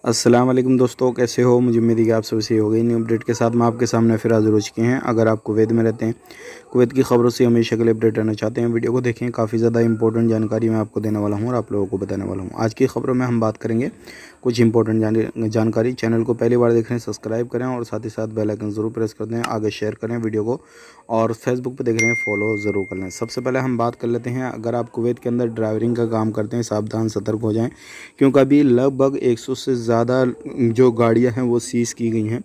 अस्सलाम वालेकुम दोस्तों, कैसे हो। मुझे उम्मीद है कि आप सब सही हो गई। न्यू अपडेट के साथ मैं आपके सामने फिर हाजिर हो चुके हैं। अगर आप कुवैत में रहते हैं, कुवैत की खबरों से हमेशा के लिए अपडेट रहना चाहते हैं, वीडियो को देखें। काफ़ी ज़्यादा इंपॉर्टेंट जानकारी मैं आपको देने वाला हूँ और आप लोगों को बताने वाला हूँ। आज की खबरों में हम बात करेंगे कुछ इंपॉर्टेंट जानकारी। चैनल को पहली बार देख रहे हैं, सब्सक्राइब करें और साथ ही साथ बेल आइकन ज़रूर प्रेस कर दें। आगे शेयर करें वीडियो को, और फेसबुक पे देख रहे हैं फॉलो ज़रूर कर लें। सबसे पहले हम बात कर लेते हैं, अगर आप कुवैत के अंदर ड्राइवरिंग का काम करते हैं, सावधान सतर्क हो जाएं, क्योंकि अभी लगभग 100 से ज़्यादा जो गाड़ियां हैं वो सीज़ की गई हैं,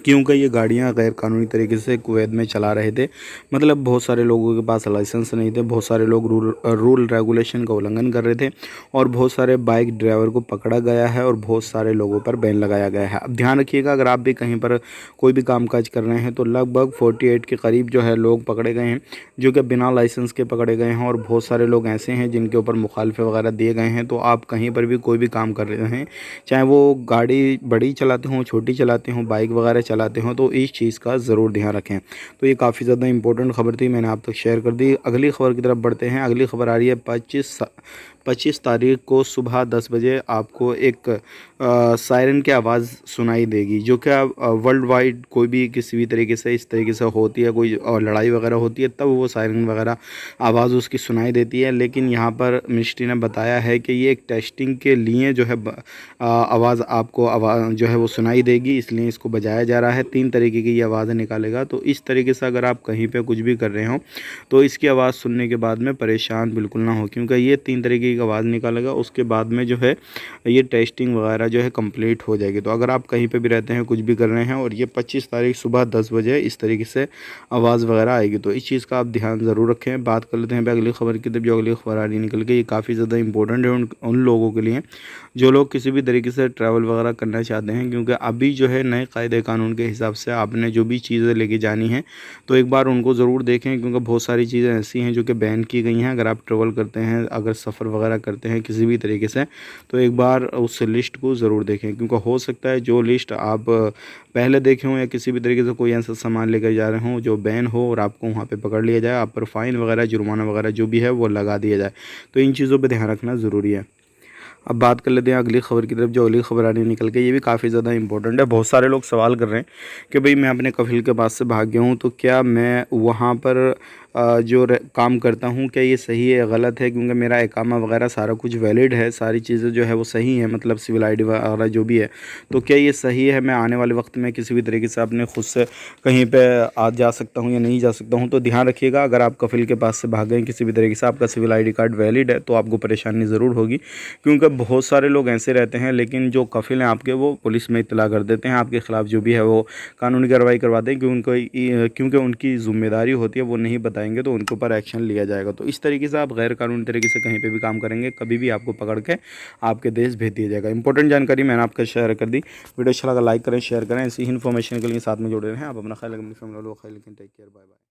क्योंकि ये गाड़ियां गैर कानूनी तरीके से कुवैत में चला रहे थे। मतलब बहुत सारे लोगों के पास लाइसेंस नहीं थे, बहुत सारे लोग रूल रेगुलेशन का उल्लंघन कर रहे थे, और बहुत सारे बाइक ड्राइवर को पकड़ा गया है और बहुत सारे लोगों पर बैन लगाया गया है। अब ध्यान रखिएगा, अगर आप भी कहीं पर कोई भी कामकाज कर रहे हैं तो लगभग 48 के करीब जो है लोग पकड़े गए हैं, जो कि बिना लाइसेंस के पकड़े गए हैं, और बहुत सारे लोग ऐसे हैं जिनके ऊपर मुखालफे वगैरह दिए गए हैं। तो आप कहीं पर भी कोई भी काम कर रहे हैं, चाहे वो गाड़ी बड़ी चलाते हों, छोटी चलाते हों, बाइक वगैरह चलाते हों, तो इस चीज़ का ज़रूर ध्यान रखें। तो ये काफ़ी ज़्यादा इंपॉर्टेंट खबर थी, मैंने आप तक शेयर कर दी। अगली खबर की तरफ बढ़ते हैं। अगली खबर आ रही है 25 तारीख को सुबह 10 बजे आपको एक सायरन की आवाज़ सुनाई देगी, जो कि वर्ल्ड वाइड कोई भी किसी भी तरीके से इस तरीके से होती है, कोई लड़ाई वगैरह होती है, तब वो सायरन वगैरह आवाज़ उसकी सुनाई देती है। लेकिन यहाँ पर मिनिस्ट्री ने बताया है कि ये एक टेस्टिंग के लिए जो है आवाज़ आपको जो है वो सुनाई देगी, इसलिए इसको बजाया जा रहा है। 3 तरीके की ये आवाज़ें निकालेगा। तो इस तरीके से अगर आप कहीं पे कुछ भी कर रहे हो तो इसकी आवाज़ सुनने के बाद में परेशान बिल्कुल ना हो, क्योंकि ये 3 तरीके की आवाज़ निकालेगा। उसके बाद में जो है ये टेस्टिंग वगैरह जो है कंप्लीट हो जाएगी। तो अगर आप कहीं पे भी रहते हैं, कुछ भी कर रहे हैं, और ये 25 तारीख सुबह 10 बजे इस तरीके से आवाज़ वगैरह आएगी, तो इस चीज़ का आप ध्यान ज़रूर रखें। बात कर लेते हैं अगली खबर की। तब जो अगली खबर आ रही निकल के, ये काफ़ी ज़्यादा इंपॉर्टेंट है उन लोगों के लिए जो लोग किसी भी तरीके से ट्रैवल वगैरह करना चाहते हैं, क्योंकि अभी जो है नए कायदे कानून के हिसाब से आपने जो भी चीज़ें लेके जानी है तो एक बार उनको ज़रूर देखें, क्योंकि बहुत सारी चीज़ें ऐसी हैं जो कि बैन की गई हैं। अगर आप ट्रैवल करते हैं, अगर सफ़र वगैरह करते हैं किसी भी तरीके से, तो एक बार उस लिस्ट को ज़रूर देखें, क्योंकि हो सकता है जो लिस्ट आप पहले देखे हों या किसी भी तरीके से कोई ऐसा सामान लेकर जा रहे हों जो बैन हो और आपको वहाँ पे पकड़ लिया जाए, आप पर फ़ाइन वगैरह जुर्माना वगैरह जो भी है वो लगा दिया जाए। तो इन चीज़ों पर ध्यान रखना ज़रूरी है। अब बात कर लेते हैं अगली खबर की तरफ। जो अगली खबर आ रही है निकल के, ये भी काफ़ी ज़्यादा इंपॉर्टेंट है। बहुत सारे लोग सवाल कर रहे हैं कि भाई मैं अपने कफ़ील के पास से भाग गया हूँ, तो क्या मैं वहाँ पर काम करता हूँ, क्या ये सही है या गलत है, क्योंकि मेरा इकामा वगैरह सारा कुछ वैलिड है, सारी चीज़ें जो है वो सही है, मतलब सिविल आईडी वगैरह जो भी है, तो क्या ये सही है। मैं आने वाले वक्त में किसी भी तरीके से अपने खुद से कहीं पे आ जा सकता हूँ या नहीं जा सकता हूँ। तो ध्यान रखिएगा, अगर आप कफ़ील के पास से भाग गए किसी भी तरीके से, आपका सिविल आईडी कार्ड वैलिड है, तो आपको परेशानी ज़रूर होगी, क्योंकि बहुत सारे लोग ऐसे रहते हैं, लेकिन जो कफ़ील हैं आपके वो पुलिस में इत्तला कर देते हैं, आपके ख़िलाफ़ जो भी है वो कानूनी कार्रवाई करवाते हैं, क्योंकि उनकी ज़िम्मेदारी होती है, वो नहीं बताएंगे तो उनके ऊपर एक्शन लिया जाएगा। तो इस तरीके से आप गैर कानूनी तरीके से कहीं पे भी काम करेंगे, कभी भी आपको पकड़ के आपके देश भेज दिया जाएगा। इंपॉर्टेंट जानकारी मैंने आपको शेयर कर दी। वीडियो अच्छा लगा लाइक करें, शेयर करें। ऐसी ही इन्फॉर्मेशन के लिए साथ में जुड़े रहें। आप अपना ख्याल, अपनी फैमिली लो ख्याल, लेकिन टेक केयर, बाय बाय।